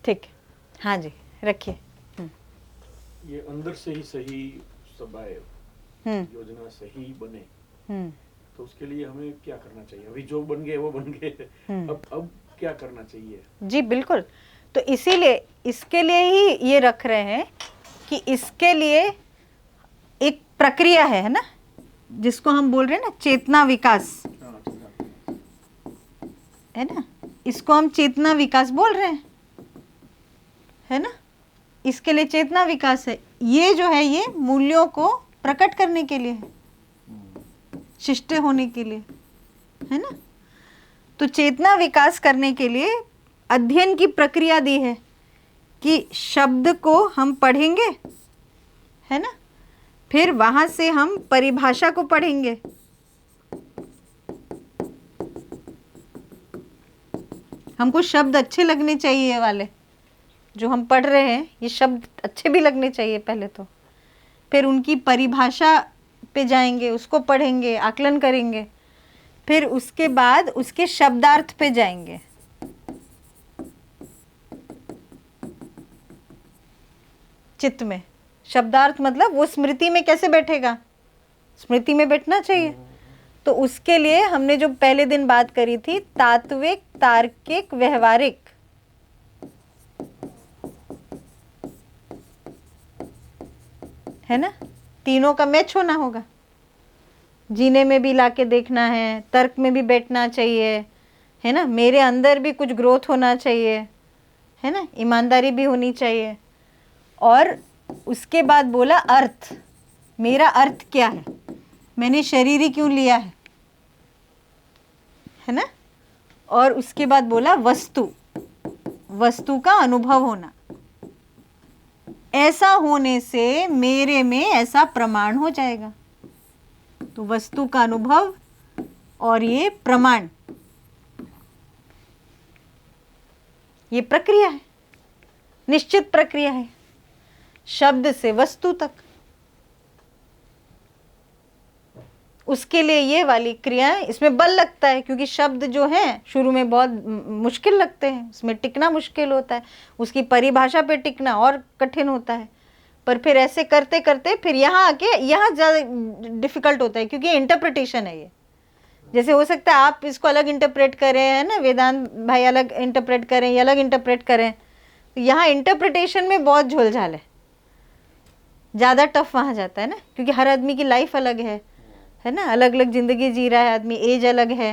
ठीक, हाँ जी, रखिए। ये अंदर से ही सही सब आए, योजना सही बने, तो उसके लिए हमें क्या करना चाहिए? अभी जो बन गए वो बन गए, अब क्या करना चाहिए? जी बिल्कुल, तो इसीलिए इसके लिए ही ये रख रहे हैं कि इसके लिए एक प्रक्रिया है ना, जिसको हम बोल रहे हैं ना चेतना विकास, है ना, इसको हम चेतना विकास बोल रहे हैं, है ना। इसके लिए चेतना विकास है, ये जो है ये मूल्यों को प्रकट करने के लिए है, शिष्ट होने के लिए, है ना। तो चेतना विकास करने के लिए अध्ययन की प्रक्रिया दी है कि शब्द को हम पढ़ेंगे, है ना, फिर वहां से हम परिभाषा को पढ़ेंगे, हमको शब्द अच्छे लगने चाहिए, ये वाले जो हम पढ़ रहे हैं ये शब्द अच्छे भी लगने चाहिए पहले तो, फिर उनकी परिभाषा पे जाएंगे, उसको पढ़ेंगे, आकलन करेंगे, फिर उसके बाद उसके शब्दार्थ पे जाएंगे। चित्त में शब्दार्थ मतलब वो स्मृति में कैसे बैठेगा, स्मृति में बैठना चाहिए। तो उसके लिए हमने जो पहले दिन बात करी थी, तात्विक, तार्किक, व्यवहारिक, है ना, तीनों का मैच होना होगा। जीने में भी लाके देखना है, तर्क में भी बैठना चाहिए, है ना, मेरे अंदर भी कुछ ग्रोथ होना चाहिए, है ना, ईमानदारी भी होनी चाहिए। और उसके बाद बोला अर्थ, मेरा अर्थ क्या है, मैंने शरीर ही क्यों लिया है ना। और उसके बाद बोला वस्तु, वस्तु का अनुभव होना, ऐसा होने से मेरे में ऐसा प्रमाण हो जाएगा। तो वस्तु का अनुभव और ये प्रमाण, ये प्रक्रिया है, निश्चित प्रक्रिया है, शब्द से वस्तु तक। उसके लिए ये वाली क्रियाएं, इसमें बल लगता है क्योंकि शब्द जो है शुरू में बहुत मुश्किल लगते हैं, उसमें टिकना मुश्किल होता है, उसकी परिभाषा पे टिकना और कठिन होता है। पर फिर ऐसे करते करते फिर यहाँ आके यहाँ ज़्यादा डिफिकल्ट होता है क्योंकि इंटरप्रिटेशन है ये। जैसे हो सकता है आप इसको अलग इंटरप्रेट करें, है ना, वेदांत भाई अलग इंटरप्रेट करें या अलग इंटरप्रेट करें, तो यहाँ इंटरप्रिटेशन में बहुत झोलझाल है, ज़्यादा टफ वहाँ जाता है ना, क्योंकि हर आदमी की लाइफ अलग है ना, अलग अलग ज़िंदगी जी रहा है आदमी, एज अलग है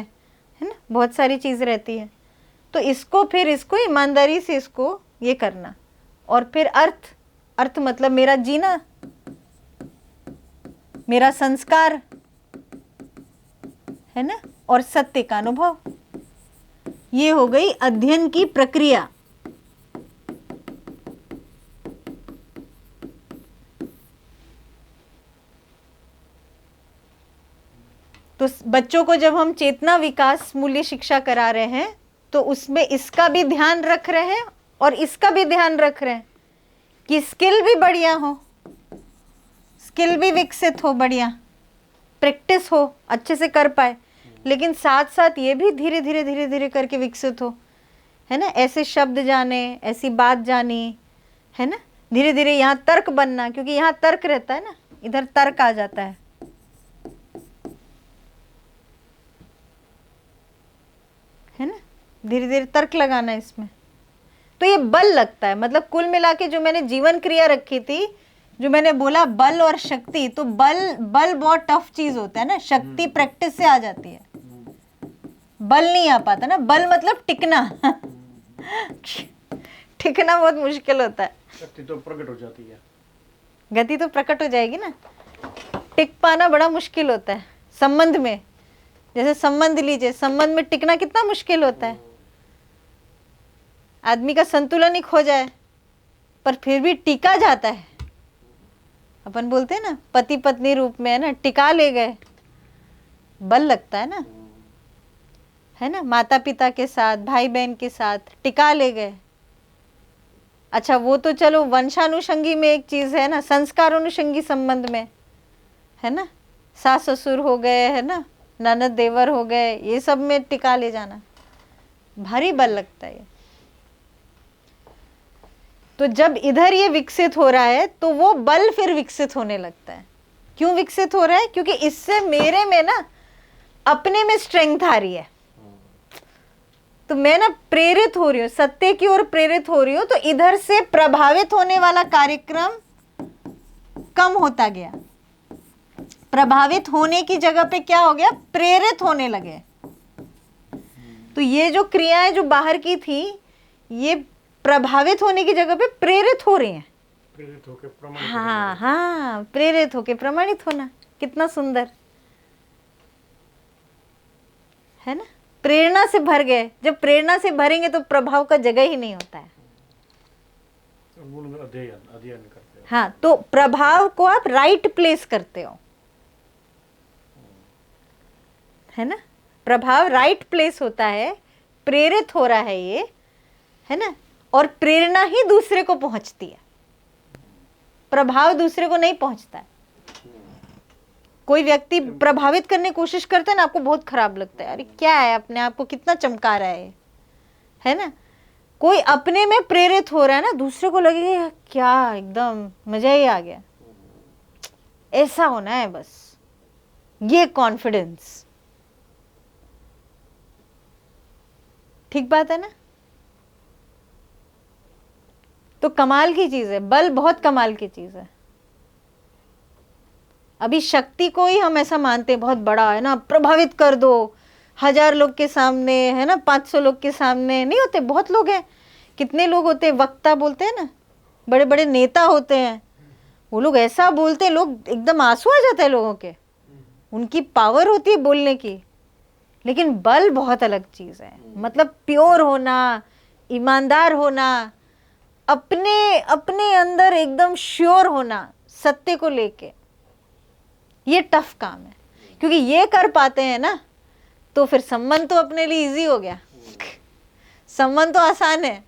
ना, बहुत सारी चीज़ रहती है। तो इसको फिर इसको ईमानदारी से इसको ये करना, और फिर अर्थ, अर्थ मतलब मेरा जीना, मेरा संस्कार, है ना, और सत्य का अनुभव। ये हो गई अध्ययन की प्रक्रिया। तो बच्चों को जब हम चेतना विकास मूल्य शिक्षा करा रहे हैं तो उसमें इसका भी ध्यान रख रहे हैं और इसका भी ध्यान रख रहे हैं कि स्किल भी बढ़िया हो, स्किल भी विकसित हो, बढ़िया प्रैक्टिस हो, अच्छे से कर पाए, लेकिन साथ साथ ये भी धीरे धीरे धीरे धीरे करके विकसित हो, है ना, ऐसे शब्द जाने, ऐसी बात जानी, है ना, धीरे धीरे यहाँ तर्क बनना, क्योंकि यहाँ तर्क रहता है ना, इधर तर्क आ जाता है ना, धीरे धीरे तर्क लगाना इसमें। तो ये बल लगता है, मतलब कुल मिला के जो मैंने जीवन क्रिया रखी थी, जो मैंने बोला बल और शक्ति, तो बल बहुत टफ चीज होता है ना, शक्ति प्रैक्टिस से आ जाती है, बल नहीं आ पाता ना, बल मतलब टिकना टिकना बहुत मुश्किल होता है। शक्ति तो प्रकट हो जाती है, गति तो प्रकट हो जाएगी ना, टिक पाना बड़ा मुश्किल होता है संबंध में। जैसे संबंध लीजिए, संबंध में टिकना कितना मुश्किल होता है, आदमी का संतुलन ही खो जाए पर फिर भी टिका जाता है। अपन बोलते हैं ना पति पत्नी रूप में, है ना, टिका ले गए, बल लगता है ना, माता पिता के साथ, भाई बहन के साथ टिका ले गए। अच्छा वो तो चलो वंशानुषंगी में एक चीज है ना, संस्कारानुषंगी संबंध में, है ना, सास ससुर हो गए, है ना, ननद देवर हो गए, ये सब में टिका ले जाना भारी बल लगता है। तो जब इधर ये विकसित हो रहा है तो वो बल फिर विकसित होने लगता है। क्यों विकसित हो रहा है? क्योंकि इससे मेरे में ना अपने में स्ट्रेंथ आ रही है, तो मैं ना प्रेरित हो रही हूँ, सत्य की ओर प्रेरित हो रही हूँ, तो इधर से प्रभावित होने वाला कार्यक्रम कम होता गया। प्रभावित होने की जगह पे क्या हो गया? प्रेरित होने लगे। तो ये जो क्रियाएं जो बाहर की थी, ये प्रभावित होने की जगह पे प्रेरित हो रही हैं। प्रेरित होकर प्रमाणित हाँ हाँ, प्रेरित होके प्रमाणित होना, कितना सुंदर है ना। प्रेरणा से भर गए। जब प्रेरणा से भरेंगे तो प्रभाव का जगह ही नहीं होता है। मूल में अध्ययन करते हो। हाँ, तो प्रभाव को आप राइट प्लेस करते हो, है ना। प्रभाव राइट प्लेस होता है, प्रेरित हो रहा है ये, है ना। और प्रेरणा ही दूसरे को पहुंचती है, प्रभाव दूसरे को नहीं पहुंचता है। कोई व्यक्ति प्रभावित करने की कोशिश करता है ना, आपको बहुत खराब लगता है, अरे क्या है, अपने आप को कितना चमका रहा है ना। कोई अपने में प्रेरित हो रहा है ना, दूसरे को लगेगा क्या एकदम मजा ही आ गया। ऐसा होना है बस, ये कॉन्फिडेंस। ठीक बात है ना। तो कमाल की चीज है, बल बहुत कमाल की चीज है। अभी शक्ति को ही हम ऐसा मानते हैं बहुत बड़ा है ना, प्रभावित कर दो 1000 लोग के सामने, है ना, 500 लोग के सामने नहीं होते। बहुत लोग हैं, कितने लोग होते हैं, वक्ता बोलते हैं ना, बड़े बड़े नेता होते हैं, वो लोग ऐसा बोलते हैं, लोग एकदम आंसू आ जाते हैं लोगों के, उनकी पावर होती है बोलने की। लेकिन बल बहुत अलग चीज है, मतलब प्योर होना, ईमानदार होना, अपने अपने अंदर एकदम श्योर होना सत्य को लेके, ये टफ काम है। क्योंकि ये कर पाते हैं ना, तो फिर संबंध तो अपने लिए इजी हो गया, संबंध तो आसान है,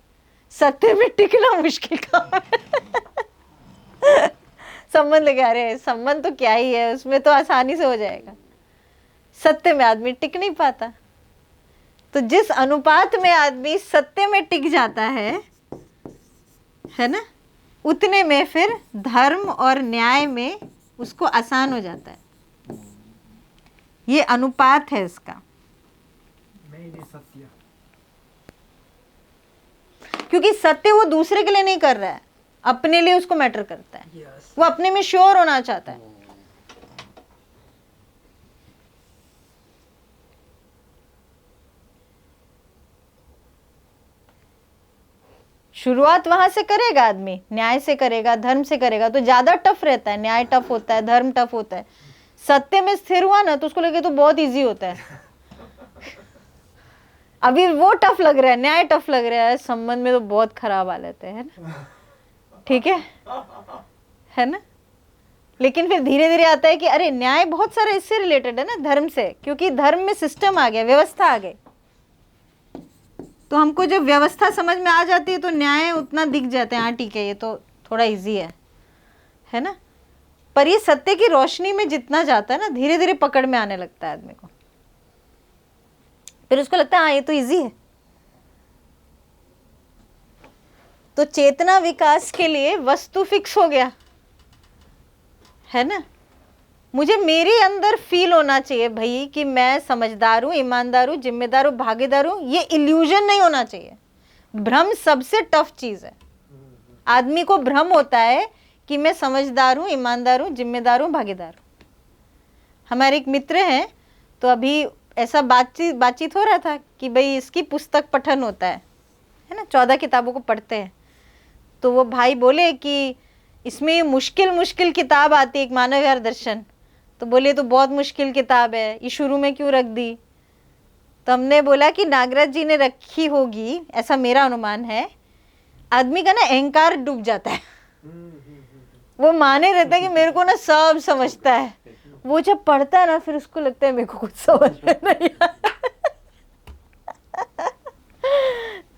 सत्य में टिकना मुश्किल काम है। संबंध लेके आ रहे हैं, संबंध तो क्या ही है, उसमें तो आसानी से हो जाएगा। सत्य में आदमी टिक नहीं पाता। तो जिस अनुपात में आदमी सत्य में टिक जाता है ना, उतने में फिर धर्म और न्याय में उसको आसान हो जाता है। ये अनुपात है इसका। सत्य, क्योंकि सत्य वो दूसरे के लिए नहीं कर रहा है, अपने लिए उसको मैटर करता है। वो अपने में श्योर होना चाहता है। शुरुआत वहां से करेगा आदमी, न्याय से करेगा, धर्म से करेगा, तो ज्यादा टफ रहता है। न्याय टफ होता है, धर्म टफ होता है। सत्य में स्थिर हुआ ना तो उसको लगे तो बहुत इजी होता है। अभी वो टफ लग रहा है, न्याय टफ लग रहा है, संबंध में तो बहुत खराब हालत है ना। ठीक है ना। लेकिन फिर धीरे धीरे आता है कि अरे न्याय बहुत सारा इससे रिलेटेड है ना, धर्म से, क्योंकि धर्म में सिस्टम आ गया, व्यवस्था आ गई। तो हमको जब व्यवस्था समझ में आ जाती है तो न्याय उतना दिख जाते हैं, हाँ ठीक है, ये तो थोड़ा इजी है ना। पर ये सत्य की रोशनी में जितना जाता है ना, धीरे धीरे पकड़ में आने लगता है आदमी को। फिर उसको लगता है हाँ ये तो इजी है। तो चेतना विकास के लिए वस्तु फिक्स हो गया है ना। मुझे मेरे अंदर फील होना चाहिए भाई कि मैं समझदार हूं, ईमानदार हूं, जिम्मेदार हूं, भागीदार हूं। ये इल्यूजन नहीं होना चाहिए। भ्रम सबसे टफ चीज है। आदमी को भ्रम होता है कि मैं समझदार हूं, ईमानदार हूं, जिम्मेदार हूं, भागीदार हूं। हमारे एक मित्र हैं, तो अभी ऐसा बातचीत हो रहा था कि भाई इसकी पुस्तक पठन होता है ना, 14 किताबों को पढ़ते हैं। तो वो भाई बोले कि इसमें मुश्किल किताब आती है, एक मानव व्यवहार दर्शन। तो बोले तो बहुत मुश्किल किताब है, ये शुरू में क्यों रख दी? तो हमने बोला कि नागराज जी ने रखी होगी, ऐसा मेरा अनुमान है। आदमी का ना अहंकार डूब जाता है, वो माने रहता है कि मेरे को ना सब समझता है। वो जब पढ़ता है ना, फिर उसको लगता है मेरे को कुछ समझ में नहीं आया।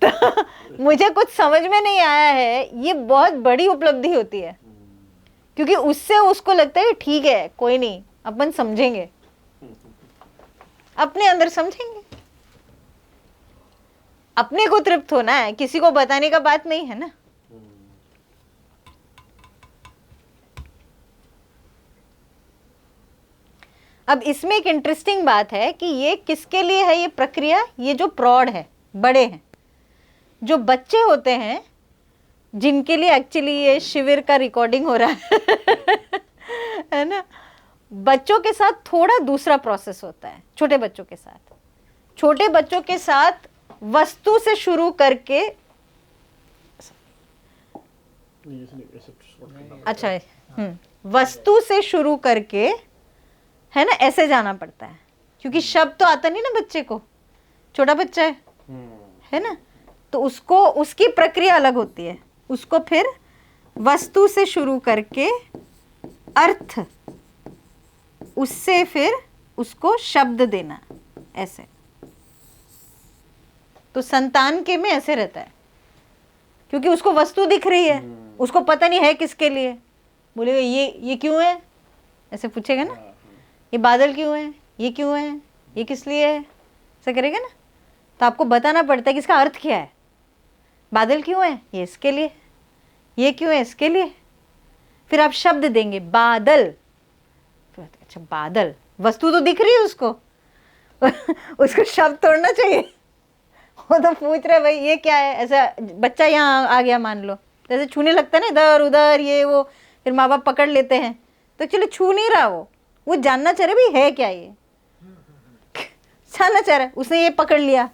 तो मुझे कुछ समझ में नहीं आया है, ये बहुत बड़ी उपलब्धि होती है, क्योंकि उससे उसको लगता है ठीक है कोई नहीं, अपन समझेंगे, अपने अंदर समझेंगे। अपने को तृप्त होना है, किसी को बताने का बात नहीं है ना। अब इसमें एक इंटरेस्टिंग बात है कि ये किसके लिए है ये प्रक्रिया, ये जो प्रौढ़ है, बड़े हैं, जो बच्चे होते हैं जिनके लिए एक्चुअली ये शिविर का रिकॉर्डिंग हो रहा है ना, बच्चों के साथ थोड़ा दूसरा प्रोसेस होता है। छोटे बच्चों के साथ, छोटे बच्चों के साथ वस्तु से शुरू करके, अच्छा वस्तु से शुरू करके, है ना, ऐसे जाना पड़ता है क्योंकि शब्द तो आता नहीं ना बच्चे को, छोटा बच्चा है ना, तो उसको उसकी प्रक्रिया अलग होती है। उसको फिर वस्तु से शुरू करके अर्थ, उससे फिर उसको शब्द देना, ऐसे। तो संतान के में ऐसे रहता है क्योंकि उसको वस्तु दिख रही है, उसको पता नहीं है किसके लिए। बोलेगा ये क्यों है, ऐसे पूछेगा ना, ये बादल क्यों है, ये क्यों है, ये किस लिए है, ऐसा करेगा ना। तो आपको बताना पड़ता है कि इसका अर्थ क्या है। बादल क्यों है, ये इसके लिए, ये क्यों है, इसके लिए। फिर आप शब्द देंगे बादल, तो अच्छा बादल, वस्तु तो दिख रही है उसको उसको शब्द तोड़ना चाहिए। वो तो पूछ रहा है भाई ये क्या है, ऐसा बच्चा यहाँ आ गया मान लो, जैसे छूने लगता है ना इधर उधर ये वो, फिर माँ बाप पकड़ लेते हैं, तो चलो छू नहीं रहा, वो जानना चाह रहा है भाई है क्या ये, जानना चाह रहा है, उसने ये पकड़ लिया,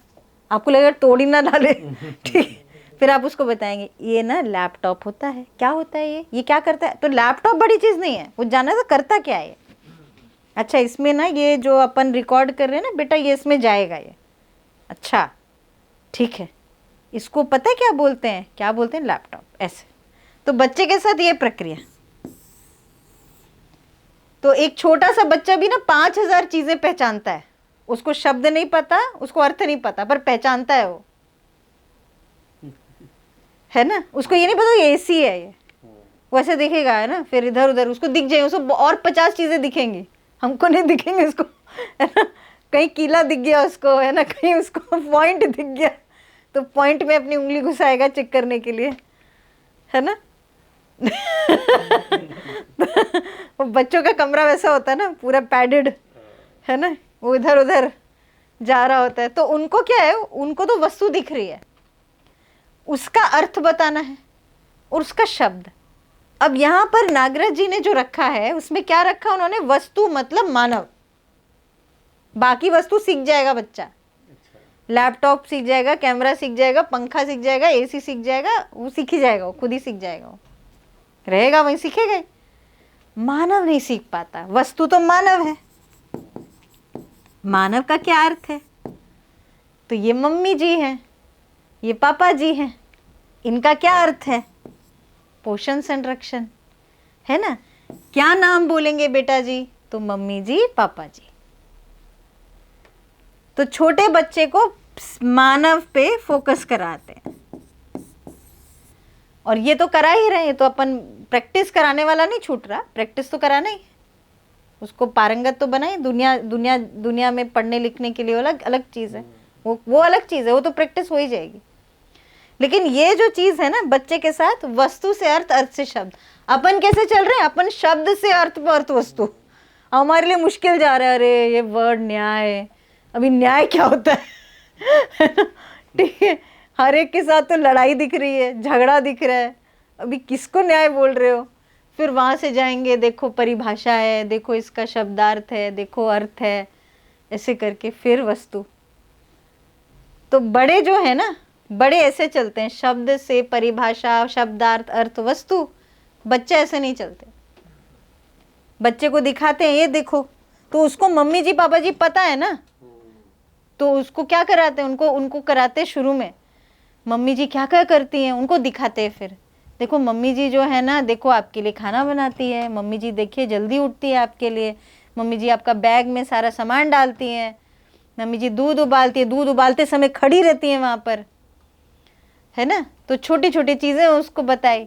आपको लगेगा तोड़ ही ना डाले ठीक। फिर आप उसको बताएंगे ये ना लैपटॉप होता है, क्या होता है ये क्या करता है। तो लैपटॉप बड़ी चीज़ नहीं है, वो जानना था करता क्या है। अच्छा इसमें ना ये जो अपन रिकॉर्ड कर रहे हैं ना बेटा, ये इसमें जाएगा ये, अच्छा ठीक है, इसको पता है क्या बोलते हैं, क्या बोलते हैं, लैपटॉप, ऐसे। तो बच्चे के साथ ये प्रक्रिया। तो एक छोटा सा बच्चा भी ना 5000 चीजें पहचानता है, उसको शब्द नहीं पता, उसको अर्थ नहीं पता, पर पहचानता है वो, है ना। उसको ये नहीं पता ये एसी है, ये वैसे दिखेगा, है ना। फिर इधर उधर उसको दिख जाए, उसको और 50 चीजें दिखेंगी, हमको नहीं दिखेंगे उसको, है ना। कहीं कीला दिख गया उसको, है ना, कहीं उसको पॉइंट दिख गया, तो पॉइंट में अपनी उंगली घुसाएगा चेक करने के लिए, है ना वो बच्चों का कमरा वैसा होता है ना, पूरा पैडेड, है ना, वो इधर उधर जा रहा होता है। तो उनको क्या है, उनको तो वस्तु दिख रही है, उसका अर्थ बताना है और उसका शब्द। अब यहाँ पर नागराज जी ने जो रखा है उसमें क्या रखा उन्होंने, वस्तु मतलब मानव। बाकी वस्तु सीख जाएगा बच्चा, लैपटॉप सीख जाएगा, कैमरा सीख जाएगा, पंखा सीख जाएगा, एसी सीख जाएगा, वो सीख ही जाएगा, वो खुद ही सीख जाएगा, वो रहेगा वहीं सीखेगा। मानव नहीं सीख पाता, वस्तु तो मानव है, मानव का क्या अर्थ है। तो ये मम्मी जी हैं, ये पापा जी हैं, इनका क्या अर्थ है, पोषण संरक्षण, है ना। क्या नाम बोलेंगे बेटा जी, तो मम्मी जी पापा जी। तो छोटे बच्चे को मानव पे फोकस कराते हैं, और ये तो करा ही रहे हैं, तो अपन प्रैक्टिस कराने वाला नहीं छूट रहा, प्रैक्टिस तो कराना ही, उसको पारंगत तो बनाए। दुनिया में पढ़ने लिखने के लिए अलग अलग चीज़ है, वो अलग चीज़ है, वो तो प्रैक्टिस हो ही जाएगी। लेकिन ये जो चीज़ है ना बच्चे के साथ, वस्तु से अर्थ, अर्थ से शब्द। अपन कैसे चल रहे हैं, अपन शब्द से अर्थ पर अर्थ वस्तु, हमारे लिए मुश्किल जा रहा है। अरे ये वर्ड न्याय, अभी न्याय क्या होता है ठीक है, हर एक के साथ तो लड़ाई दिख रही है, झगड़ा दिख रहा है, अभी किसको न्याय बोल रहे हो। फिर वहाँ से जाएंगे, देखो परिभाषा है, देखो इसका शब्दार्थ है, देखो अर्थ है, ऐसे करके फिर वस्तु। तो बड़े जो है ना, बड़े ऐसे चलते हैं, शब्द से परिभाषा, शब्दार्थ, अर्थ, वस्तु। बच्चे ऐसे नहीं चलते, बच्चे को दिखाते हैं ये देखो, तो उसको मम्मी जी पापा जी पता है ना, तो उसको क्या कराते हैं, उनको कराते शुरू में मम्मी जी क्या क्या करती हैं उनको दिखाते हैं। फिर देखो मम्मी जी जो है ना, देखो आपके लिए खाना बनाती है, मम्मी जी देखिए जल्दी उठती है आपके लिए, मम्मी जी आपका बैग में सारा सामान डालती हैं, मम्मी जी दूध उबालती है, दूध उबालते समय खड़ी रहती हैं वहाँ पर, है ना। तो छोटी छोटी चीज़ें उसको बताई,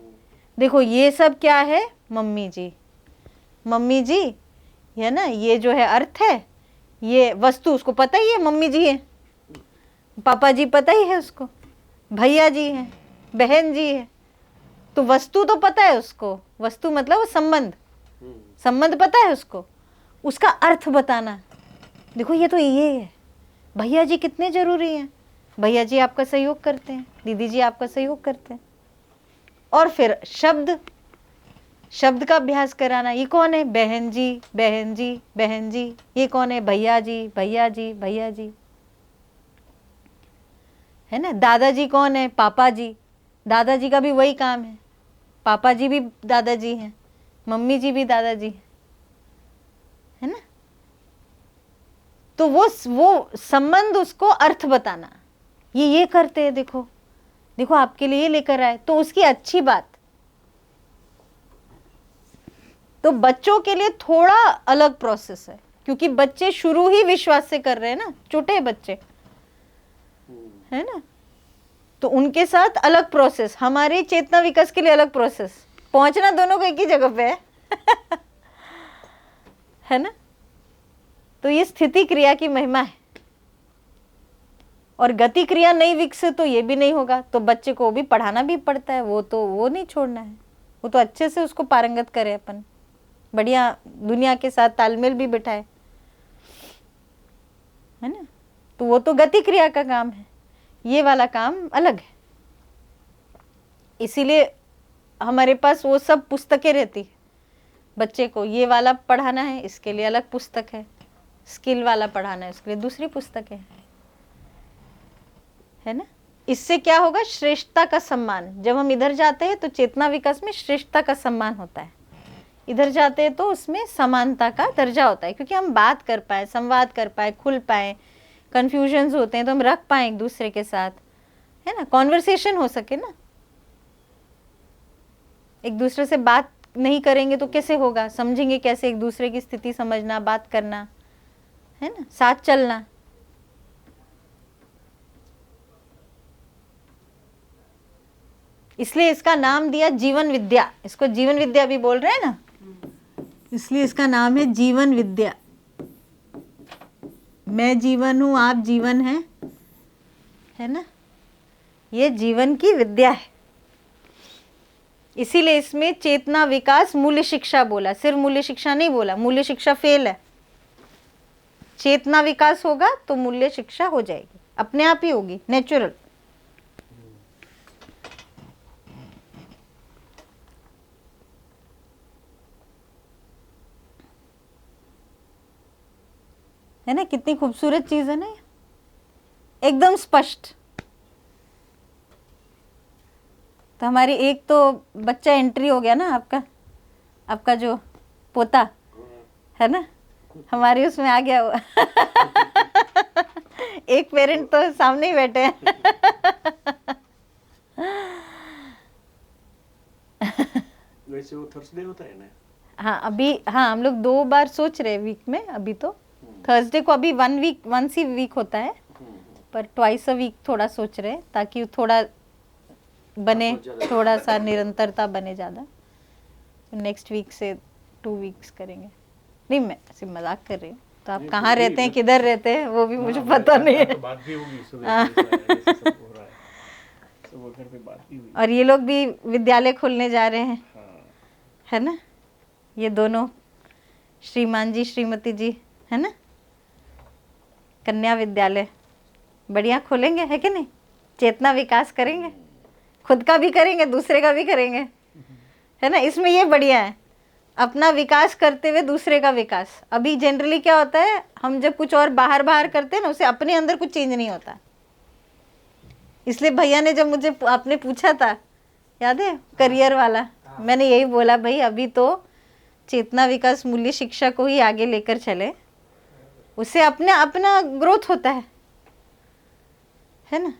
देखो ये सब क्या है, मम्मी जी, मम्मी जी, है ना, ये जो है अर्थ है, ये वस्तु उसको पता ही है, मम्मी जी है, पापा जी पता ही है उसको, भैया जी हैं, बहन जी है, तो वस्तु तो पता है उसको। वस्तु मतलब वो संबंध, संबंध पता है उसको, उसका अर्थ बताना, देखो ये तो ये है, भैया जी कितने जरूरी हैं, भैया जी आपका सहयोग करते हैं, दीदी जी आपका सहयोग करते हैं। और फिर शब्द का अभ्यास कराना, ये कौन है, बहन जी बहन जी बहन जी, ये कौन है, भैया जी भैया जी भैया जी, है ना। दादाजी कौन है, पापा जी, दादाजी का भी वही काम है, पापा जी भी दादाजी हैं, मम्मी जी भी दादाजी हैं, है ना। तो वो संबंध, उसको अर्थ बताना, ये करते हैं, देखो देखो आपके लिए ये लेकर आए, तो उसकी अच्छी बात। तो बच्चों के लिए थोड़ा अलग प्रोसेस है, क्योंकि बच्चे शुरू ही विश्वास से कर रहे हैं ना, छोटे बच्चे, है ना। तो उनके साथ अलग प्रोसेस, हमारे चेतना विकास के लिए अलग प्रोसेस, पहुंचना दोनों को एक ही जगह पे है है ना। तो ये स्थिति क्रिया की महिमा है, और गति क्रिया नहीं विकसित तो ये भी नहीं होगा। तो बच्चे को भी पढ़ाना भी पड़ता है, वो नहीं छोड़ना है, वो तो अच्छे से उसको पारंगत करे, अपन बढ़िया दुनिया के साथ तालमेल भी बिठाए, है ना। तो वो तो गति क्रिया का काम है, ये वाला काम अलग है। इसीलिए हमारे पास वो सब पुस्तकें रहती है, बच्चे को ये वाला पढ़ाना है इसके लिए अलग पुस्तक है, स्किल वाला पढ़ाना है उसके लिए दूसरी पुस्तकें है ना। इससे क्या होगा, श्रेष्ठता का सम्मान। जब हम इधर जाते हैं तो चेतना विकास में श्रेष्ठता का सम्मान होता है, इधर जाते हैं तो उसमें समानता का दर्जा होता है, क्योंकि हम बात कर पाए, संवाद कर पाए, खुल पाए, कंफ्यूजन्स होते हैं तो हम रख पाए एक दूसरे के साथ, है ना, कॉन्वर्सेशन हो सके ना। एक दूसरे से बात नहीं करेंगे तो कैसे होगा, समझेंगे कैसे एक दूसरे की स्थिति समझना, बात करना, है ना, साथ चलना। इसलिए इसका नाम दिया जीवन विद्या, इसको जीवन विद्या भी बोल रहे हैं ना, इसलिए इसका नाम है जीवन विद्या। मैं जीवन हूं, आप जीवन हैं, है ना, ये जीवन की विद्या है। इसीलिए इसमें चेतना विकास मूल्य शिक्षा बोला, सिर्फ मूल्य शिक्षा नहीं बोला, मूल्य शिक्षा फेल है। चेतना विकास होगा तो मूल्य शिक्षा हो जाएगी, अपने आप ही होगी, नेचुरल। है ना, कितनी खूबसूरत चीज है ना, एकदम स्पष्ट। तो हमारी एक तो बच्चा एंट्री हो गया ना, आपका जो पोता है ना, हमारी उसमें आ गया वो एक पेरेंट तो सामने ही बैठे हैं वैसे वो थर्सडे होता है ना। हाँ अभी, हाँ हम लोग 2 बार सोच रहे वीक में, अभी तो थर्सडे को अभी वंस ही वीक होता है, पर ट्वाइस अ वीक थोड़ा सोच रहे, ताकि थोड़ा बने, थोड़ा सा निरंतरता बने ज़्यादा। नेक्स्ट वीक से 2 वीक्स करेंगे। नहीं, मैं ऐसे मजाक कर रही हूँ। तो आप कहाँ रहते हैं, किधर रहते हैं, वो भी मुझे पता नहीं है। बात भी होगी, सुबह हो रहा है, तो वो घर पे बात भी हुई। और ये लोग भी विद्यालय खोलने जा रहे हैं, है ना, ये दोनों श्रीमान जी श्रीमती जी, है ना, कन्या विद्यालय बढ़िया खोलेंगे, है कि नहीं। चेतना विकास करेंगे, खुद का भी करेंगे, दूसरे का भी करेंगे, है ना। इसमें ये बढ़िया है, अपना विकास करते हुए दूसरे का विकास। अभी जनरली क्या होता है, हम जब कुछ और बाहर करते हैं ना, उसे अपने अंदर कुछ चेंज नहीं होता। इसलिए भैया ने जब मुझे आपने पूछा था, याद है, करियर वाला, मैंने यही बोला, भाई अभी तो चेतना विकास मूल्य शिक्षा को ही आगे लेकर चले, उससे अपना ग्रोथ होता है ना।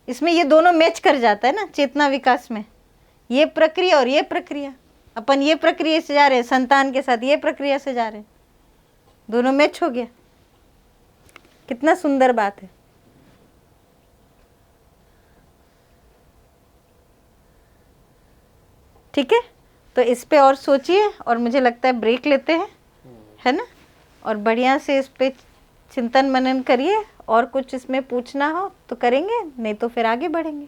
इसमें ये दोनों मैच कर जाता है ना, चेतना विकास में ये प्रक्रिया और ये प्रक्रिया, अपन ये प्रक्रिया से जा रहे हैं, संतान के साथ ये प्रक्रिया से जा रहे हैं, दोनों मैच हो गया। कितना सुंदर बात है। ठीक है, तो इस पे और सोचिए, और मुझे लगता है ब्रेक लेते हैं, है ना, और बढ़िया से इस पे चिंतन मनन करिए, और कुछ इसमें पूछना हो तो करेंगे, नहीं तो फिर आगे बढ़ेंगे।